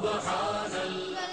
سبحان اللہ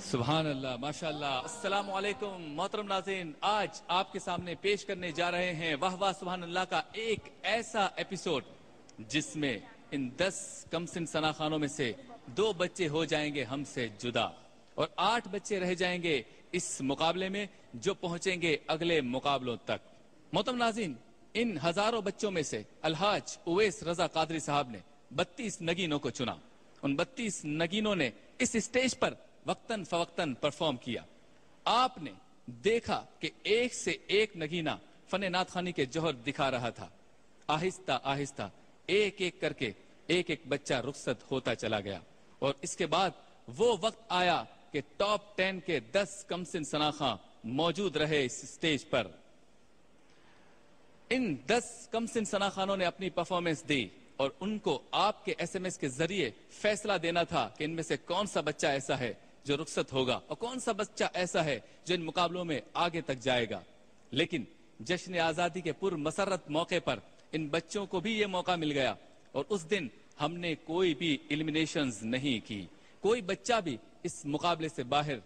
سبحان اللہ، ماشاءاللہ۔ السلام علیکم محترم ناظرین، آج آپ کے سامنے پیش کرنے جا رہے ہیں واہ واہ سبحان اللہ کا ایک ایسا ایپیسوڈ جس میں ان 10 کم سن سناخانوں میں سے 2 بچے ہو جائیں گے ہم سے جدا اور 8 بچے رہ جائیں گے اس مقابلے میں جو پہنچیں گے اگلے مقابلوں تک۔ محترم ناظرین، ان ہزاروں بچوں میں سے الحاج اویس رضا قادری صاحب نے 32 نگینوں کو چنا۔ ان 32 نگینوں نے اس اسٹیج پر وقتاً فوقتاً پرفارم کیا۔ آپ نے دیکھا کہ ایک سے ایک نگینہ فن نعت خوانی کے جوہر دکھا رہا تھا۔ آہستہ آہستہ ایک ایک کر کے ایک ایک بچہ رخصت ہوتا چلا گیا اور اس کے بعد وہ وقت آیا کہ ٹاپ 10 کے 10 کم سن سناخاں موجود رہے اس اسٹیج پر۔ ان 10 کم سن سناخانوں نے اپنی پرفارمنس دی اور ان کو آپ کے ایس ایم ایس کے ذریعے فیصلہ دینا تھا کہ ان میں سے کون سا بچہ ایسا ہے جو رخصت ہوگا اور کون سا بچہ ایسا ہے جو ان مقابلوں میں آگے تک جائے گا۔ لیکن جشن آزادی کے پر مسرت موقع پر ان بچوں کو بھی یہ موقع مل گیا اور اس دن ہم نے کوئی بھی ایلیمینیشنز نہیں کی، کوئی بچہ بھی اس مقابلے سے باہر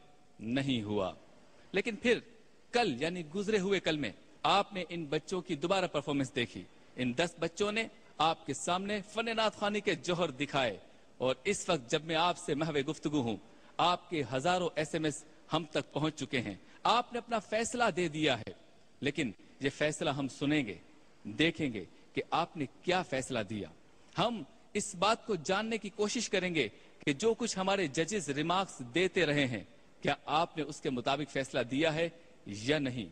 نہیں ہوا۔ لیکن پھر کل یعنی گزرے ہوئے کل میں آپ نے ان بچوں کی دوبارہ پرفارمنس دیکھی۔ ان 10 بچوں نے آپ کے سامنے فن نعت خوانی کے جوہر دکھائے اور اس وقت جب میں آپ سے محو گفتگو ہوں، آپ کے ہزاروں ایس ایم ایس ہم تک پہنچ چکے ہیں۔ آپ نے اپنا فیصلہ دے دیا ہے، لیکن یہ فیصلہ ہم سنیں گے، دیکھیں گے کہ آپ نے کیا فیصلہ دیا۔ ہم اس بات کو جاننے کی کوشش کریں گے کہ جو کچھ ہمارے ججز ریمارکس دیتے رہے ہیں کیا آپ نے اس کے مطابق فیصلہ دیا ہے یا نہیں۔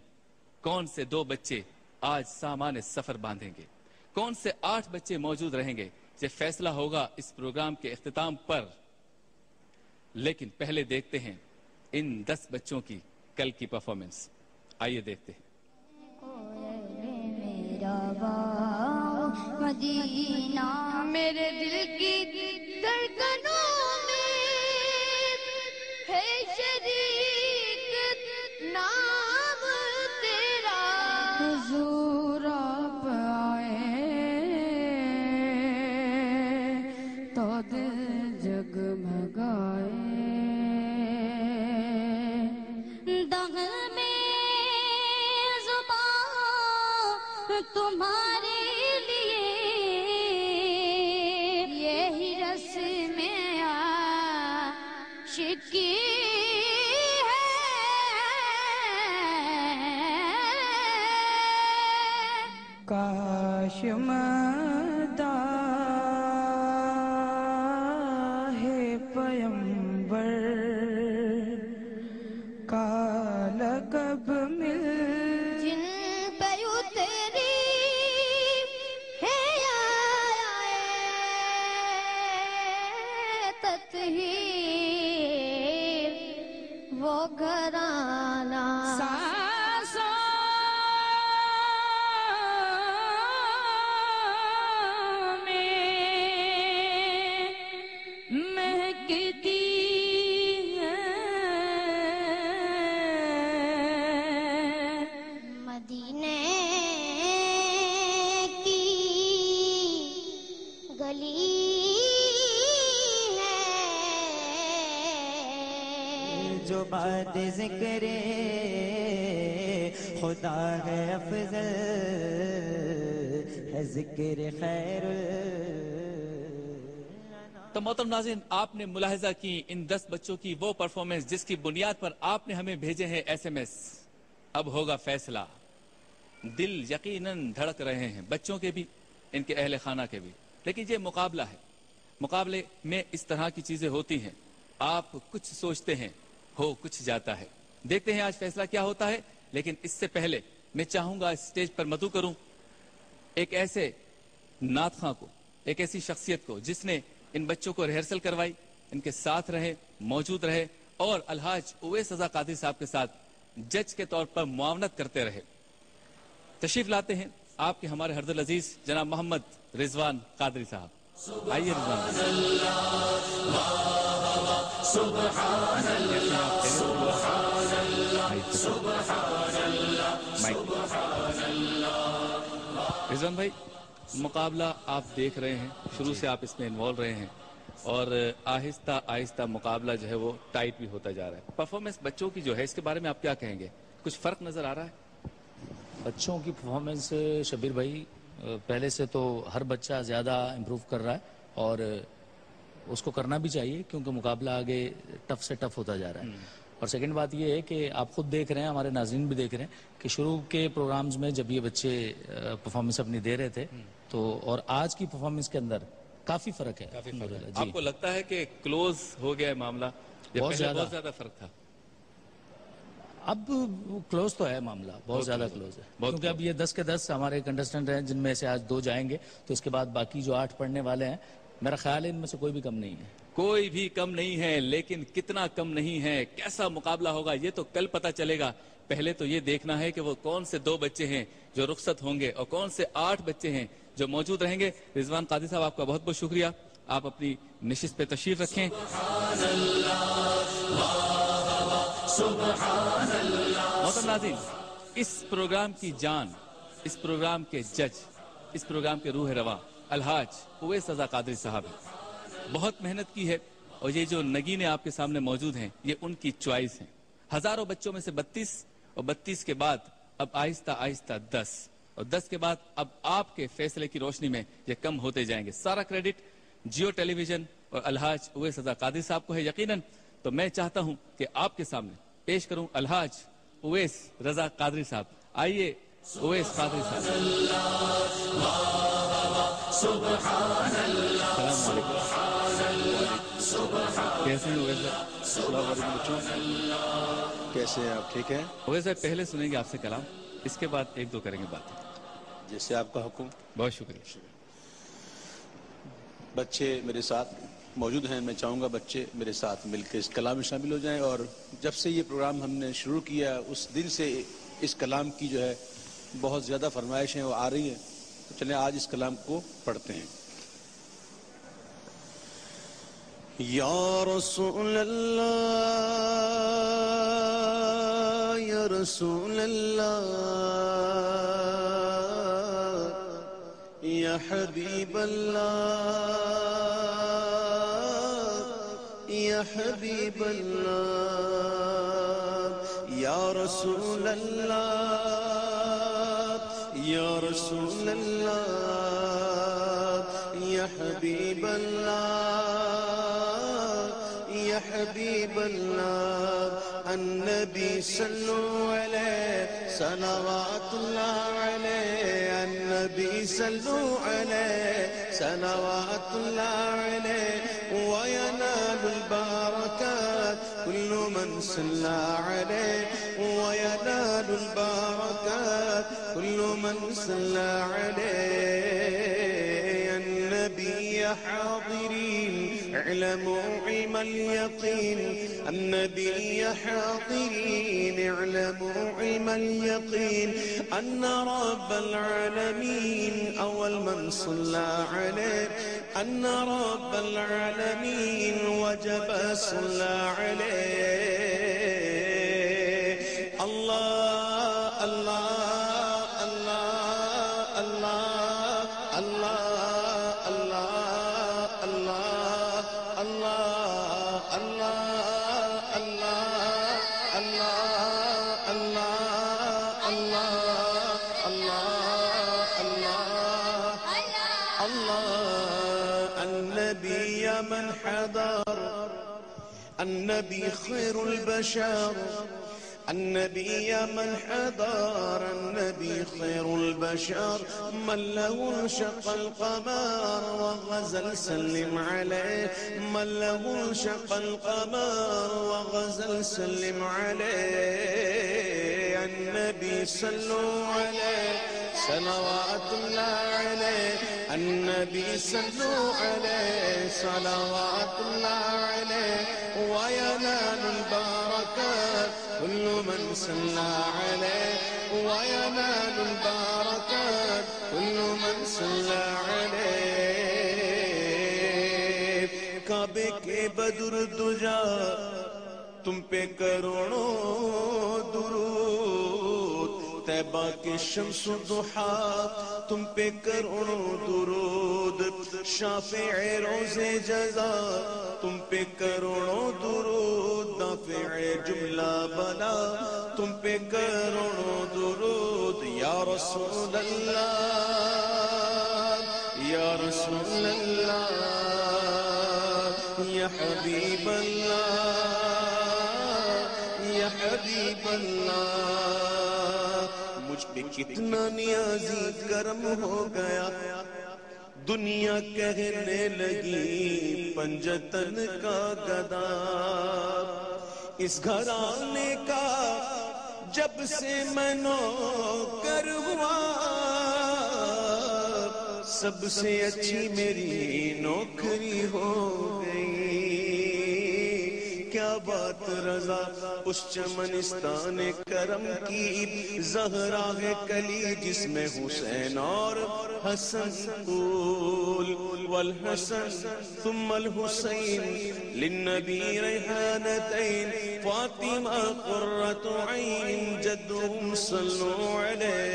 کون سے 2 بچے آج سامان سفر باندھیں گے، کون سے 8 بچے موجود رہیں گے، یہ فیصلہ ہوگا اس پروگرام کے اختتام پر۔ لیکن پہلے دیکھتے ہیں ان 10 بچوں کی کل کی پرفارمنس۔ آئیے دیکھتے ہیں۔ مدینہ میرے دل کی دھڑکنوں میں ہے شریک نام تیرا، حضور آپ آئے تو دل جگمگائے، دغل میں زبان تمہارے کاش مداح پیمبر کا لقب مل جن پہ اتری ہے تطہیر وہ گھرانہ جو بات ذکر خدا ہے افضل ہے ذکر خیر. تو محترم ناظرین، آپ نے ملاحظہ کی ان 10 بچوں کی وہ پرفارمنس جس کی بنیاد پر آپ نے ہمیں بھیجے ہیں ایس ایم ایس. اب ہوگا فیصلہ. دل یقیناً دھڑک رہے ہیں، بچوں کے بھی، ان کے اہل خانہ کے بھی. لیکن یہ مقابلہ ہے، مقابلے میں اس طرح کی چیزیں ہوتی ہیں. آپ کچھ سوچتے ہیں، ہو کچھ جاتا ہے. دیکھتے ہیں آج فیصلہ کیا ہوتا ہے. لیکن اس سے پہلے میں چاہوں گا اسٹیج پر مدعو کروں ایک ایسے نعت خواں کو، ایک ایسی شخصیت کو جس نے ان بچوں کو ریہرسل کروائی، ان کے ساتھ رہے، موجود رہے اور الحاج اویس رضا قادری صاحب کے ساتھ جج کے طور پر معاونت کرتے رہے. تشریف لاتے ہیں آپ کے ہمارے حرز العزیز جناب محمد رضوان قادری صاحب. آئیے رضوان. رضوان بھائی، مقابلہ آپ دیکھ رہے ہیں، شروع سے آپ اس میں انوالو رہے ہیں اور آہستہ آہستہ مقابلہ جو ہے وہ ٹائٹ بھی ہوتا جا رہا ہے. پرفارمنس بچوں کی جو ہے اس کے بارے میں آپ کیا کہیں گے؟ کچھ فرق نظر آ رہا ہے؟ بچوں کی پرفارمنس شبیر بھائی پہلے سے تو ہر بچہ زیادہ امپروو کر رہا ہے اور اس کو کرنا بھی چاہیے کیونکہ مقابلہ آگے ٹف سے ٹف ہوتا جا رہا ہے. اور سیکنڈ بات یہ ہے کہ آپ خود دیکھ رہے ہیں، ہمارے ناظرین بھی دیکھ رہے ہیں کہ شروع کے پروگرامز میں جب یہ بچے پرفارمنس اپنی دے رہے تھے تو اور آج کی پرفارمنس کے اندر کافی فرق ہے. آپ کو لگتا ہے کہ کلوز ہو گیا ہے معاملہ؟ بہت زیادہ فرق تھا. اب کلوز تو ہے معاملہ، بہت زیادہ کلوز ہے کیونکہ اب یہ 10 کے 10 ہمارے کنٹسٹنٹ ہیں جن میں سے آج 2 جائیں گے تو اس کے بعد باقی جو 8 پڑھنے والے ہیں میرا خیال ہے ان میں سے کوئی بھی کم نہیں ہے. کوئی بھی کم نہیں ہے، لیکن کتنا کم نہیں ہے، کیسا مقابلہ ہوگا یہ تو کل پتہ چلے گا. پہلے تو یہ دیکھنا ہے کہ وہ کون سے 2 بچے ہیں جو رخصت ہوں گے اور کون سے 8 بچے ہیں جو موجود رہیں گے. رضوان قادری صاحب آپ کا بہت بہت شکریہ، آپ اپنی نشست پہ تشریف رکھیں. محترم ناظرین، اس پروگرام کی جان، اس پروگرام کے جج، اس پروگرام کے روح رواں الحاج اویس رضا قادری صاحب ہیں. بہت محنت کی ہے اور یہ جو نگینے آپ کے سامنے موجود ہیں یہ ان کی چوائس ہیں. ہزاروں بچوں میں سے 32 اور 32 کے بعد اب آہستہ آہستہ 10 اور 10 کے بعد اب آپ کے فیصلے کی روشنی میں یہ کم ہوتے جائیں گے. سارا کریڈٹ جیو ٹیلی ویژن اور الحاج اویس رضا قادری صاحب کو ہے یقیناً. تو میں چاہتا ہوں کہ آپ کے سامنے پیش کروں الحاج اویس رضا قادری صاحب. آئیے اویس قادری صاحب. السلام علیکم. کیسے ہیں اویس صاحب؟ السلام علیکم بچوں، کیسے ہیں آپ؟ ٹھیک ہیں اویس صاحب؟ پہلے سنیں گے آپ سے کلام، اس کے بعد 1-2 کریں گے بات. جیسے آپ کا حکم. بہت شکریہ. بچے میرے ساتھ موجود ہیں، میں چاہوں گا بچے میرے ساتھ مل کے اس کلام میں شامل ہو جائیں. اور جب سے یہ پروگرام ہم نے شروع کیا اس دن سے اس کلام کی جو ہے بہت زیادہ فرمائشیں وہ آ رہی ہیں. تو چلیں آج اس کلام کو پڑھتے ہیں. یا رسول اللہ، یا رسول اللہ، یا حبیب اللہ، یا حبیب اللہ، یا رسول اللہ، یا رسول اللہ، یا حبیب اللہ، یا حبیب اللہ. النبی صلو علیہ صلوات اللہ علیہ، النبی صلو علیہ صلوات اللہ علیہ. وینال البرکات کل من من صلى عليه وينال البركات كل من صلى عليه يا النبي حاضرين اعلموا علم اليقين النبي حاضرين اعلموا علم اليقين أن رب العالمين أول من صلى عليه أن رب العالمين وجب صلى عليه الله الله الله الله الله الله الله الله الله الله الله النبي من حضر النبي خير البشر النبي من حضر النبي خير البشر من له انشق القمر وغزل سلم عليه من له انشق القمر وغزل سلم عليه النبي صلوا عليه صلوات الله عليه النبي صلوا عليه صلوات الله عليه وينال البركات كل من صلى عليه وينال البركات كل من صلى عليه کعبے کے بدر دجا تم پہ کروڑوں درود طیبہ کے شمس و ضحا تم پہ کروڑوں درود شافع روز جزا تم پہ کروڑوں درود دافع جملہ بلا تم پہ کروڑوں درود یا رسول اللہ یا رسول اللہ یا حبیب اللہ یا حبیب اللہ مجھ پہ کتنا نیازی کرم ہو گیا دنیا کہنے لگی پنجتن کا گدا اس گھرانے کا جب سے میں نوکر ہوا سب سے اچھی میری نوکری ہو گئی کیا بات رضا اس چمنستان کرم کی زہرا ہے کلی جس میں حسین اور حسن قول والحسن ثم الحسین للنبی ریحانتین فاطمہ قرۃ عین جدهم صلوا علیہ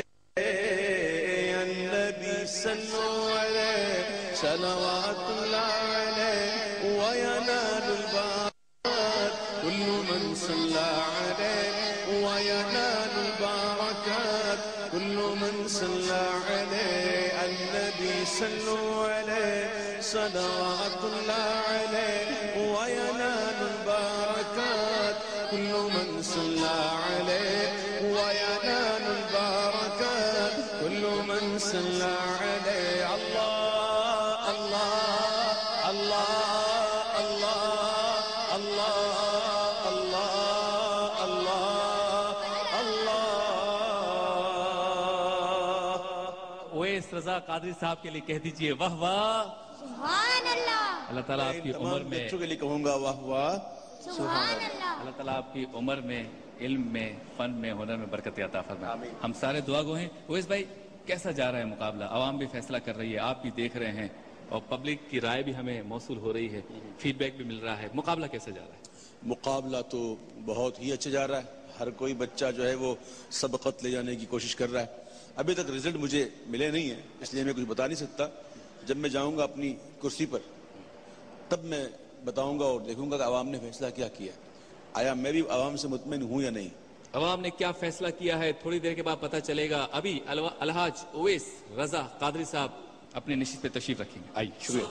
النبی صلوا علیہ صلوات اللہ علیہ وینال البرکات كل من صلى عليه وينال البركات كل من صلى عليه النبي صلوا عليه صلوات الله عليه وينال البركات كل من صلى عليه وينال البركات كل من صلى عليه الله الله الله الله الله اویس رضا قادری صاحب کے لیے کہہ دیجئے واہ واہ سبحان اللہ اللہ تعالیٰ آپ کی عمر میں بچوں کے لیے کہوں گا واہ واہ سبحان اللہ اللہ تعالیٰ آپ کی عمر میں علم میں فن میں ہنر میں برکت عطا فرمائے ہم سارے دعا گو ہیں اویس بھائی کیسا جا رہا ہے مقابلہ عوام بھی فیصلہ کر رہی ہے آپ بھی دیکھ رہے ہیں اور پبلک کی رائے بھی ہمیں موصول ہو رہی ہے فیڈ بیک بھی مل رہا ہے مقابلہ کیسا جا رہا ہے مقابلہ تو بہت ہی اچھا جا رہا ہے ہر کوئی بچہ جو ہے وہ سبقت لے جانے کی کوشش کر رہا ہے ابھی تک رزلٹ مجھے ملے نہیں ہیں اس لیے میں کچھ بتا نہیں سکتا جب میں جاؤں گا اپنی کرسی پر تب میں بتاؤں گا اور دیکھوں گا کہ عوام نے فیصلہ کیا کیا آیا میں بھی عوام سے مطمئن ہوں یا نہیں عوام نے کیا فیصلہ کیا ہے تھوڑی دیر کے بعد پتہ چلے گا ابھی الحاج اویس رضا قادری صاحب اپنے نشست پہ تشریف رکھیں گے آئیے شکریہ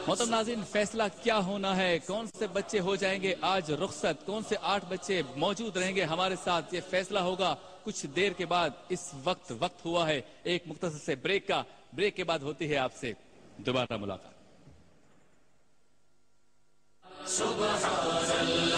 محترم ناظرین فیصلہ کیا ہونا ہے کون سے بچے ہو جائیں گے آج رخصت کون سے 8 بچے موجود رہیں گے ہمارے ساتھ یہ فیصلہ ہوگا کچھ دیر کے بعد اس وقت ہوا ہے ایک مختصر سے بریک کا بریک کے بعد ہوتی ہے آپ سے دوبارہ ملاقات. سبحان اللہ